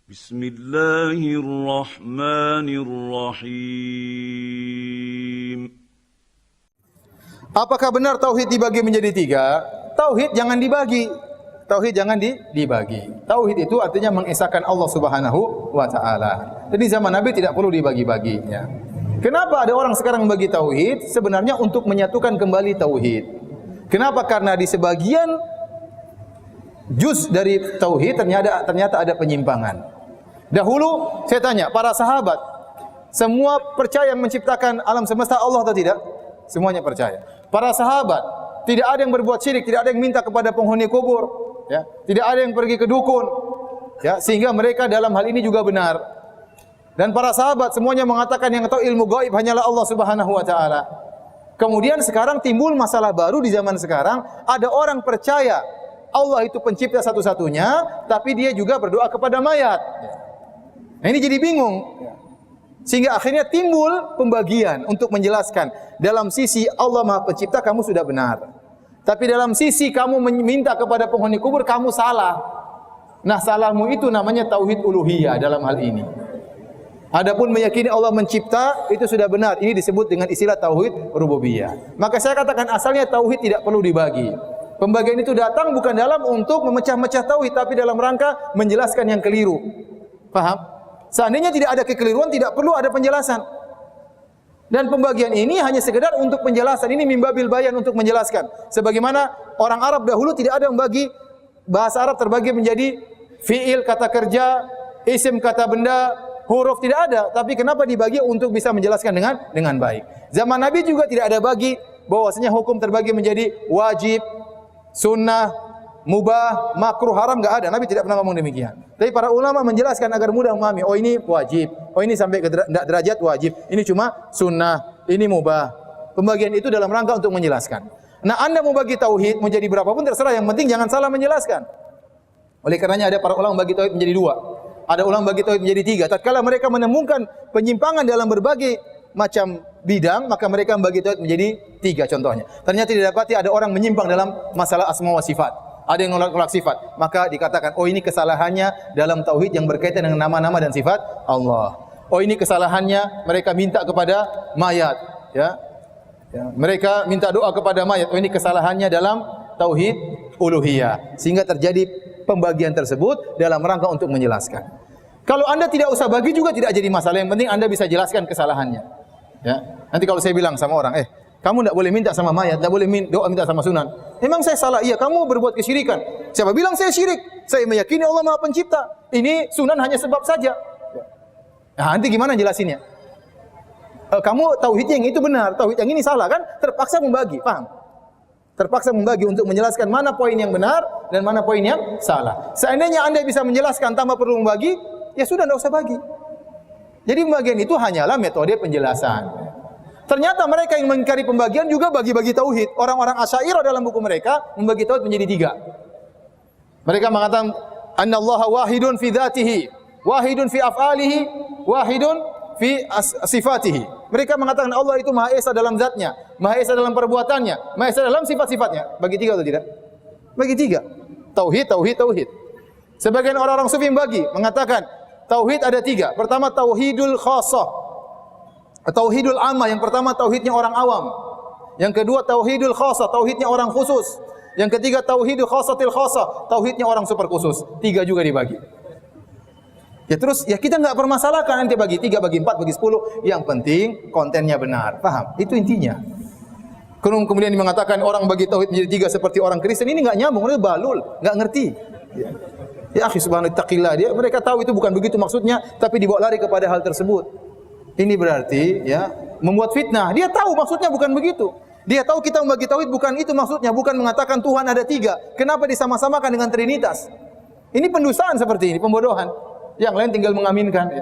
Bismillahirrahmanirrahim. Apakah benar tauhid dibagi menjadi tiga? Tauhid jangan dibagi. Tauhid jangan dibagi. Tauhid itu artinya mengesahkan Allah Subhanahu wa taala. Jadi zaman Nabi tidak perlu dibagi-bagi, ya. Kenapa ada orang sekarang membagi tauhid? Sebenarnya untuk menyatukan kembali tauhid. Kenapa? Karena di sebagian juz dari tauhid ternyata ada penyimpangan. Dahulu saya tanya, para sahabat semua percaya menciptakan alam semesta Allah atau tidak? Semuanya percaya. Para sahabat tidak ada yang berbuat syirik, tidak ada yang minta kepada penghuni kubur, ya. Tidak ada yang pergi ke dukun, ya, sehingga mereka dalam hal ini juga benar. Dan para sahabat semuanya mengatakan yang tahu ilmu gaib hanyalah Allah Subhanahu wa taala. Kemudian sekarang timbul masalah baru di zaman sekarang, ada orang percaya Allah itu pencipta satu-satunya, tapi dia juga berdoa kepada mayat. Nah, ini jadi bingung. Sehingga akhirnya timbul pembagian untuk menjelaskan. Dalam sisi Allah Maha Pencipta kamu sudah benar. Tapi dalam sisi kamu meminta kepada penghuni kubur kamu salah. Nah, salahmu itu namanya tauhid uluhiyah dalam hal ini. Adapun meyakini Allah mencipta itu sudah benar. Ini disebut dengan istilah tauhid rububiyah. Maka saya katakan asalnya tauhid tidak perlu dibagi. Pembagian itu datang bukan dalam untuk memecah-mecah tauhid, tapi dalam rangka menjelaskan yang keliru. Faham? Seandainya tidak ada kekeliruan, tidak perlu ada penjelasan. Dan pembagian ini hanya sekedar untuk penjelasan. Ini mimbabil bayan untuk menjelaskan. Sebagaimana orang Arab dahulu tidak ada yang bagi bahasa Arab terbagi menjadi fi'il kata kerja, isim kata benda, huruf tidak ada. Tapi kenapa dibagi? Untuk bisa menjelaskan dengan baik. Zaman Nabi juga tidak ada bagi bahwasanya hukum terbagi menjadi wajib, sunnah, mubah, makruh, haram, enggak ada. Nabi tidak pernah ngomong demikian. Tapi para ulama menjelaskan agar mudah memahami. Oh, ini wajib. Oh, ini sampai ke derajat wajib. Ini cuma sunnah. Ini mubah. Pembagian itu dalam rangka untuk menjelaskan. Nah, Anda mau bagi tauhid menjadi berapapun terserah. Yang penting jangan salah menjelaskan. Oleh karenanya ada para ulama bagi tauhid menjadi dua. Ada ulama bagi tauhid menjadi tiga. Tatkala mereka menemukan penyimpangan dalam berbagai macam bidang, maka mereka membagi tauhid menjadi tiga contohnya. Ternyata didapati ada orang menyimpang dalam masalah asma wa sifat. Ada yang menolak sifat, maka dikatakan, oh ini kesalahannya dalam tauhid yang berkaitan dengan nama-nama dan sifat Allah. Oh ini kesalahannya mereka minta kepada mayat, ya. Mereka minta doa kepada mayat. Oh ini kesalahannya dalam tauhid uluhiyah. Sehingga terjadi pembagian tersebut dalam rangka untuk menjelaskan. Kalau Anda tidak usah bagi juga tidak jadi masalah. Yang penting Anda bisa jelaskan kesalahannya. Ya. Nanti kalau saya bilang sama orang, kamu tidak boleh minta sama mayat, tidak boleh doa minta sama sunan. Memang saya salah? Iya, kamu berbuat kesyirikan. Siapa bilang saya syirik? Saya meyakini Allah Maha Pencipta. Ini sunan hanya sebab saja. Nah, nanti gimana jelasinnya? Kamu tauhid yang itu benar, tauhid yang ini salah kan? Terpaksa membagi, paham? Terpaksa membagi untuk menjelaskan mana poin yang benar dan mana poin yang salah. Seandainya Anda bisa menjelaskan tanpa perlu membagi, ya sudah, tidak usah bagi. Jadi pembagian itu hanyalah metode penjelasan. Ternyata mereka yang mengingkari pembagian juga bagi-bagi tauhid. Orang-orang Asy'ariyah dalam buku mereka membagi tauhid menjadi tiga. Mereka mengatakan annallaha wahidun fi dzatihi, wahidun fi af'alihi, wahidun fi sifatihi. Mereka mengatakan Allah itu Maha Esa dalam zatnya, Maha Esa dalam perbuatannya, Maha Esa dalam sifat-sifatnya. Bagi tiga atau tidak? Bagi tiga. Tauhid, tauhid, tauhid. Sebagian orang-orang sufi bagi mengatakan tauhid ada tiga. Pertama tauhidul khassah. Tauhidul ammah, yang pertama tauhidnya orang awam. Yang kedua tauhidul khassah, tauhidnya orang khusus. Yang ketiga tauhidul khassatil khassah, tauhidnya orang super khusus. Tiga juga dibagi. Ya terus, ya kita enggak permasalahkan nanti bagi 3, bagi 4, bagi 10. Yang penting kontennya benar. Paham? Itu intinya. Kemudian mengatakan orang bagi tauhid menjadi 3 seperti orang Kristen, ini enggak nyambung, ini balul, enggak ngerti. Ya akhi subhanallah taqillah, mereka tahu itu bukan begitu maksudnya, tapi dibawa lari kepada hal tersebut. Ini berarti ya membuat fitnah. Dia tahu maksudnya bukan begitu. Dia tahu kita membagi tauhid bukan itu maksudnya, bukan mengatakan Tuhan ada 3. Kenapa disama-samakan dengan Trinitas? Ini pendustaan seperti ini, pembodohan. Yang lain tinggal mengaminkan. Ya.